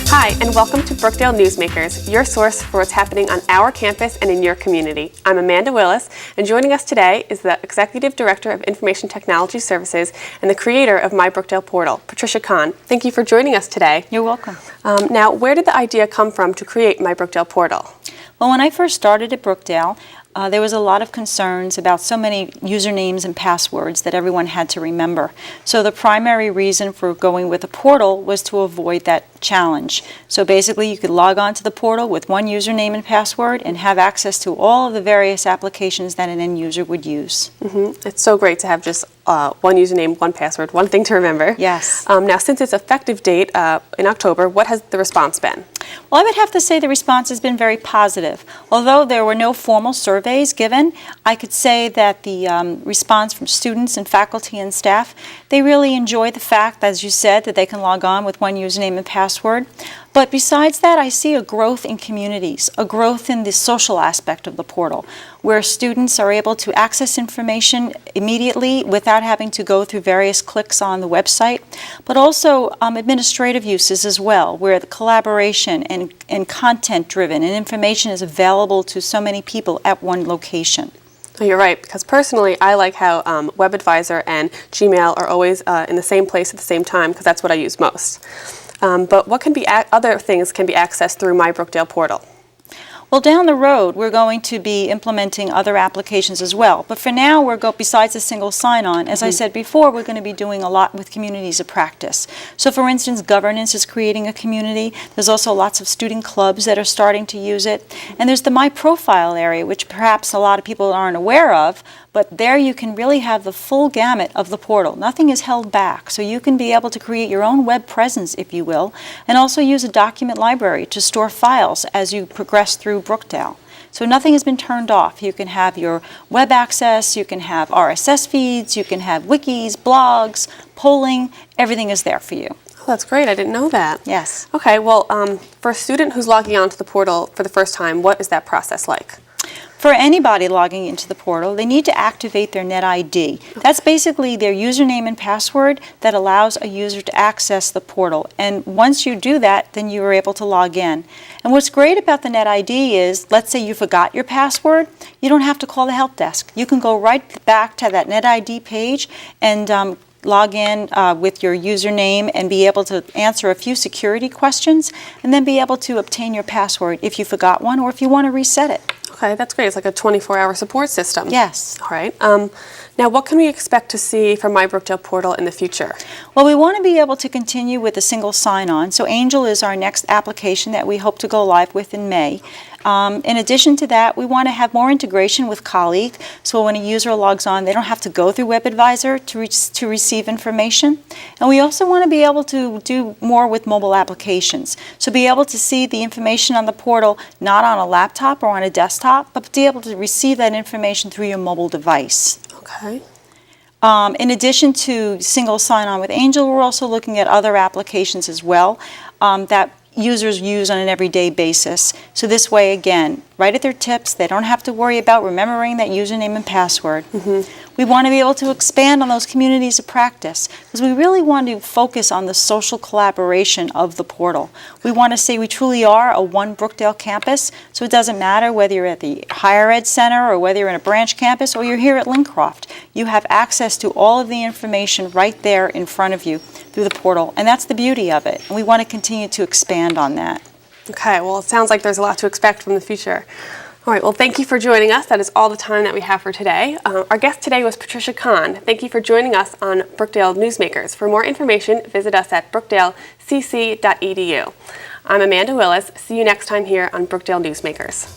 Hi, and welcome to Brookdale Newsmakers, your source for what's happening on our campus and in your community. I'm Amanda Willis, and joining us today is the Executive Director of Information Technology Services and the creator of MyBrookdale portal, Patricia Kahn. Thank you for joining us today. You're welcome. Now, where did the idea come from to create MyBrookdale portal? Well, when I first started at Brookdale, there was a lot of concerns about so many usernames and passwords that everyone had to remember. So the primary reason for going with a portal was to avoid that challenge. So basically you could log on to the portal with one username and password and have access to all of the various applications that an end user would use. It's so great to have just one username, one password, one thing to remember. Yes. Now, since its effective date in October, what has the response been? Well, I would have to say the response has been very positive. Although there were no formal surveys given, I could say that the response from students and faculty and staff, they really enjoy the fact, as you said, that they can log on with one username and password. But besides that, I see a growth in communities, a growth in the social aspect of the portal, where students are able to access information immediately without having to go through various clicks on the website, but also administrative uses as well, where the collaboration and content-driven and information is available to so many people at one location. Oh, you're right, because personally I like how WebAdvisor and Gmail are always in the same place at the same time, because that's what I use most. But what can be other things can be accessed through MyBrookdale portal? Well, down the road, we're going to be implementing other applications as well. But for now, besides a single sign-on, as I said before, we're going to be doing a lot with communities of practice. So, for instance, governance is creating a community. There's also lots of student clubs that are starting to use it. And there's the My Profile area, which perhaps a lot of people aren't aware of, but there you can really have the full gamut of the portal. Nothing is held back. So you can be able to create your own web presence, if you will, and also use a document library to store files as you progress through Brookdale. So nothing has been turned off. You can have your web access, you can have RSS feeds, you can have wikis, blogs, polling, everything is there for you. Oh, that's great. I didn't know that. Yes. Okay, well, for a student who's logging onto the portal for the first time, what is that process like? For anybody logging into the portal, they need to activate their NetID. That's basically their username and password that allows a user to access the portal. And once you do that, then you are able to log in. And what's great about the NetID is, let's say you forgot your password, you don't have to call the help desk. You can go right back to that NetID page and log in with your username and be able to answer a few security questions and then be able to obtain your password if you forgot one or if you want to reset it. Okay, that's great. It's like a 24-hour support system. Yes. All right. Now, what can we expect to see from MyBrookdale portal in the future? Well, we want to be able to continue with a single sign-on. So Angel is our next application that we hope to go live with in May. In addition to that, we want to have more integration with Colleague, so when a user logs on, they don't have to go through WebAdvisor to receive information. And we also want to be able to do more with mobile applications. So be able to see the information on the portal not on a laptop or on a desktop, but be able to receive that information through your mobile device. Okay. In addition to single sign-on with Angel, we're also looking at other applications as well that users use on an everyday basis. So this way, again, right at their tips, they don't have to worry about remembering that username and password. We want to be able to expand on those communities of practice because we really want to focus on the social collaboration of the portal. We want to say we truly are a one Brookdale campus, so it doesn't matter whether you're at the higher ed center or whether you're in a branch campus or you're here at Lincroft. You have access to all of the information right there in front of you through the portal, and that's the beauty of it. And we want to continue to expand on that. Okay, well, it sounds like there's a lot to expect from the future. All right, well, thank you for joining us. That is all the time that we have for today. Our guest today was Patricia Kahn. Thank you for joining us on Brookdale Newsmakers. For more information, visit us at brookdalecc.edu. I'm Amanda Willis. See you next time here on Brookdale Newsmakers.